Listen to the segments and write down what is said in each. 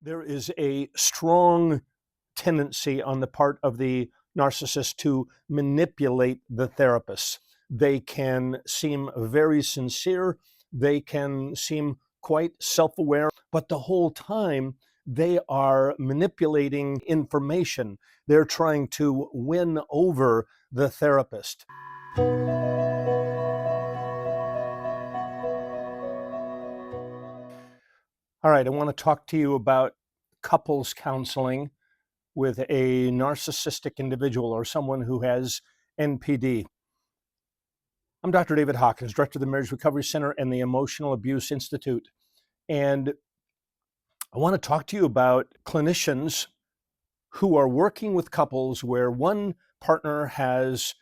There is a strong tendency on the part of the narcissist to manipulate the therapist. They can seem very sincere, they can seem quite self aware, but the whole time they are manipulating information. They're trying to win over the therapist. All right, I want to talk to you about couples counseling with a narcissistic individual or someone who has NPD. I'm Dr. David Hawkins, Director of the Marriage Recovery Center and the Emotional Abuse Institute. And I want to talk to you about clinicians who are working with couples where one partner has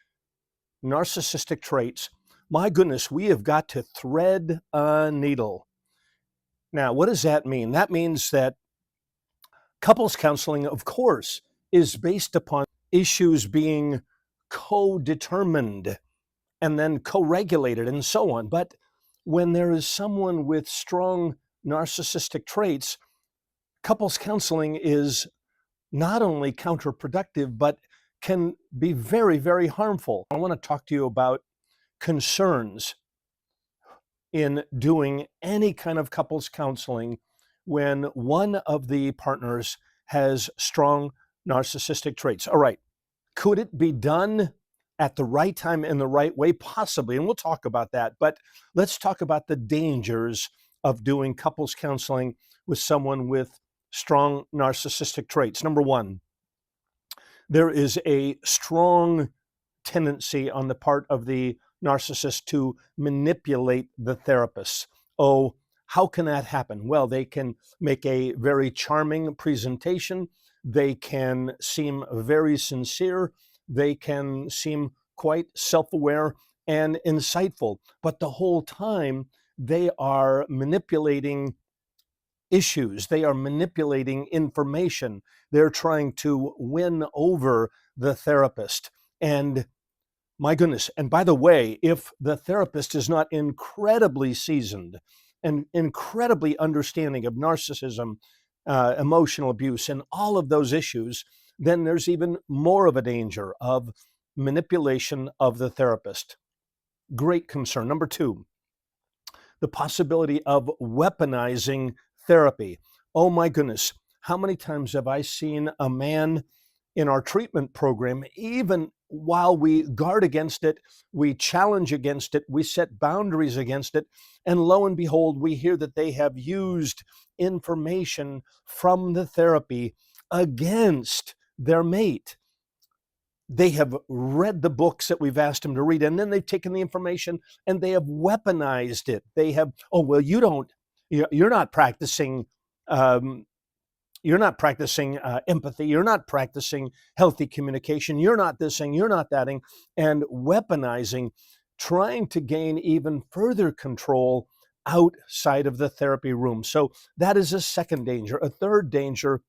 narcissistic traits. My goodness, we have got to thread a needle. Now, what does that mean? That means that couples counseling, of course, is based upon issues being co-determined and then co-regulated and so on. But when there is someone with strong narcissistic traits, couples counseling is not only counterproductive, but can be very, very harmful. I want to talk to you about concerns in doing any kind of couples counseling when one of the partners has strong narcissistic traits. All right, could it be done at the right time in the right way? Possibly, and we'll talk about that. But let's talk about the dangers of doing couples counseling with someone with strong narcissistic traits. Number one, there is a strong tendency on the part of the narcissist to manipulate the therapist. Oh, how can that happen? Well, they can make a very charming presentation. They can seem very sincere. They can seem quite self-aware and insightful. But the whole time, they are manipulating issues. They are manipulating information. They're trying to win over the therapist. And my goodness, and by the way, if the therapist is not incredibly seasoned and incredibly understanding of narcissism, emotional abuse, and all of those issues, then there's even more of a danger of manipulation of the therapist. Great concern. Number two, the possibility of weaponizing therapy. Oh my goodness, how many times have I seen a man in our treatment program, even while we guard against it, we challenge against it, we set boundaries against it, and lo and behold, we hear that they have used information from the therapy against their mate. They have read the books that we've asked them to read, and then they've taken the information and they have weaponized it. They have, oh, well, you're not practicing empathy. You're not practicing healthy communication. You're not this thing, you're not that thing, and weaponizing, trying to gain even further control outside of the therapy room. So that is a second danger. A third danger,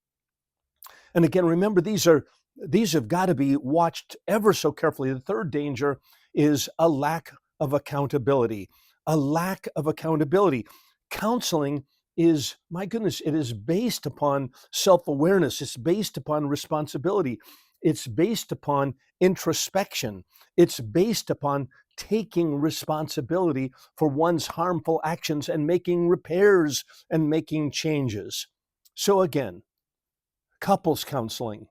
and again, remember, these have got to be watched ever so carefully. The third danger is a lack of accountability. A lack of accountability. Counseling is, my goodness, it is based upon self-awareness. It's based upon responsibility. It's based upon introspection. It's based upon taking responsibility for one's harmful actions and making repairs and making changes. So again, couples counseling.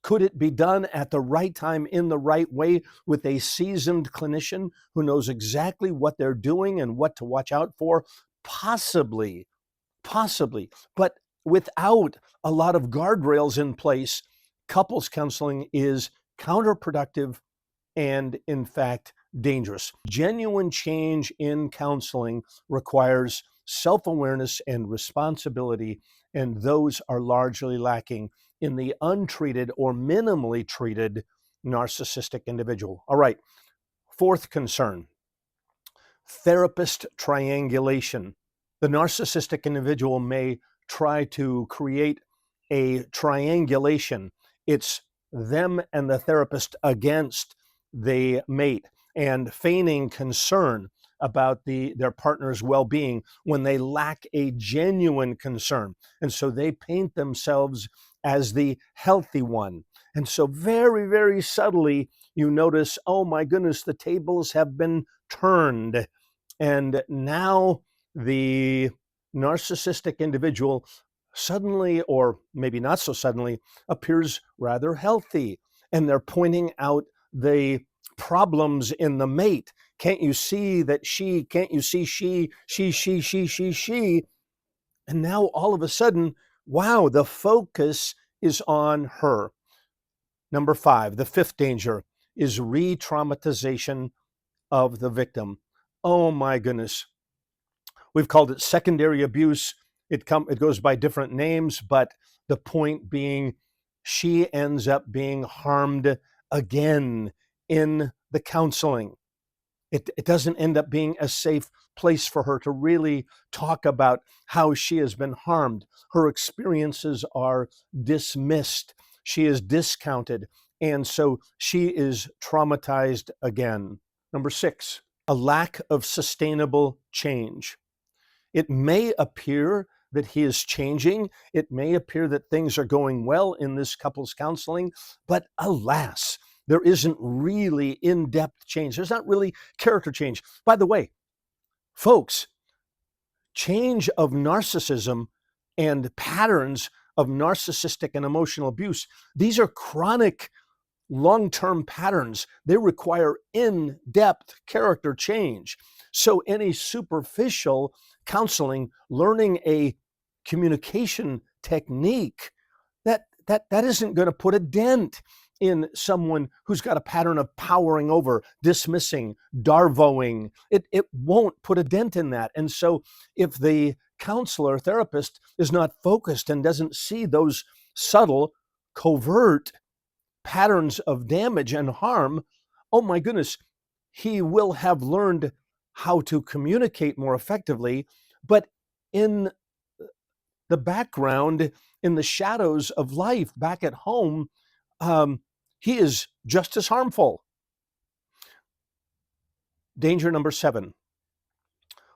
Could it be done at the right time in the right way with a seasoned clinician who knows exactly what they're doing and what to watch out for? Possibly, but without a lot of guardrails in place, couples counseling is counterproductive and, in fact, dangerous. Genuine change in counseling requires self-awareness and responsibility, and those are largely lacking in the untreated or minimally treated narcissistic individual. All right, fourth concern, therapist triangulation. The narcissistic individual may try to create a triangulation. It's them and the therapist against the mate, and feigning concern, about their partner's well-being when they lack a genuine concern. And so they paint themselves as the healthy one. And so very, very subtly, you notice, oh my goodness, the tables have been turned. And now the narcissistic individual suddenly, or maybe not so suddenly, appears rather healthy. And they're pointing out the problems in the mate. Can't you see that she? Can't you see she? And now all of a sudden, wow, the focus is on her. Number 5, the 5th danger is re-traumatization of the victim. Oh my goodness. We've called it secondary abuse. It goes by different names, but the point being she ends up being harmed again in the counseling. It doesn't end up being a safe place for her to really talk about how she has been harmed. Her experiences are dismissed. She is discounted. And so she is traumatized again. Number 6, a lack of sustainable change. It may appear that he is changing. It may appear that things are going well in this couple's counseling, but alas, there isn't really in-depth change. There's not really character change. By the way, folks, change of narcissism and patterns of narcissistic and emotional abuse, these are chronic, long-term patterns. They require in-depth character change. So any superficial counseling, learning a communication technique, that isn't going to put a dent in someone who's got a pattern of powering over, dismissing, darvoing. It won't put a dent in that. And so if the counselor, therapist is not focused and doesn't see those subtle, covert patterns of damage and harm, oh my goodness, he will have learned how to communicate more effectively, but in the background, in the shadows of life back at home, he is just as harmful. Danger number 7,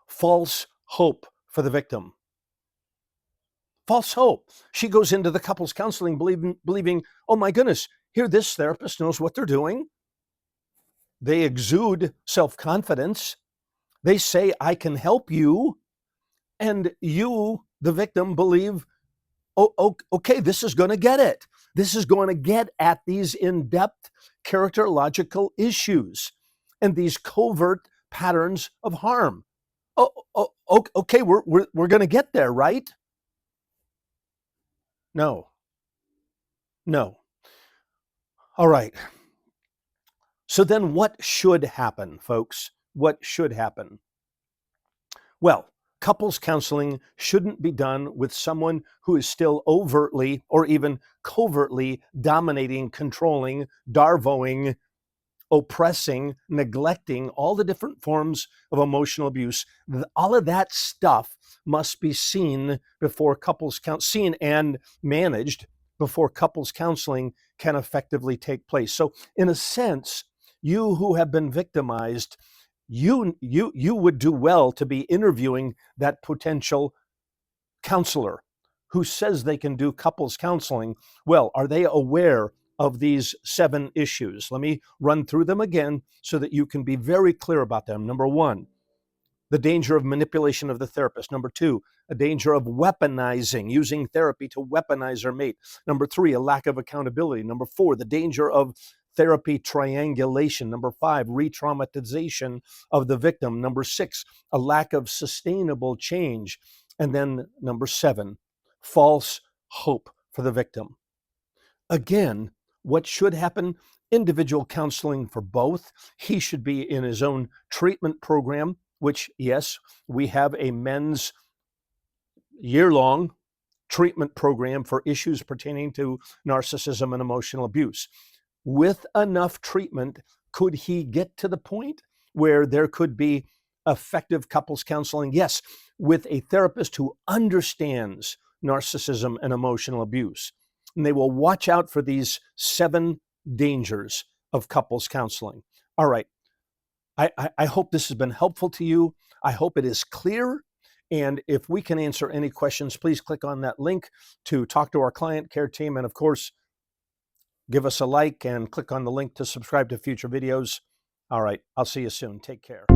false hope for the victim. False hope. She goes into the couple's counseling believing, oh my goodness, here this therapist knows what they're doing. They exude self-confidence. They say, I can help you. And you, the victim, believe, oh, okay, this is going to get it. This is going to get at these in-depth characterological issues and these covert patterns of harm. Okay, we're going to get there, right? No. All right. So then what should happen, folks? What should happen? Well, couples counseling shouldn't be done with someone who is still overtly or even covertly dominating, controlling, darvoing, oppressing, neglecting, all the different forms of emotional abuse. All of that stuff must be seen before seen and managed before couples counseling can effectively take place. So in a sense, you who have been victimized, you would do well to be interviewing that potential counselor who says they can do couples counseling. Well, are they aware of these 7 issues? Let me run through them again so that you can be very clear about them. Number 1, the danger of manipulation of the therapist. Number 2, a danger of weaponizing, using therapy to weaponize our mate. Number 3, a lack of accountability. Number 4, the danger of therapy triangulation. Number 5, re-traumatization of the victim. Number 6, a lack of sustainable change. And then number 7, false hope for the victim. Again, what should happen? Individual counseling for both. He should be in his own treatment program, which, yes, we have a men's year-long treatment program for issues pertaining to narcissism and emotional abuse. With enough treatment, could he get to the point where there could be effective couples counseling? Yes, with a therapist who understands narcissism and emotional abuse. And they will watch out for these 7 dangers of couples counseling. All right, I hope this has been helpful to you. I hope it is clear. And if we can answer any questions, please click on that link to talk to our client care team. And of course, give us a like and click on the link to subscribe to future videos. All right, I'll see you soon. Take care.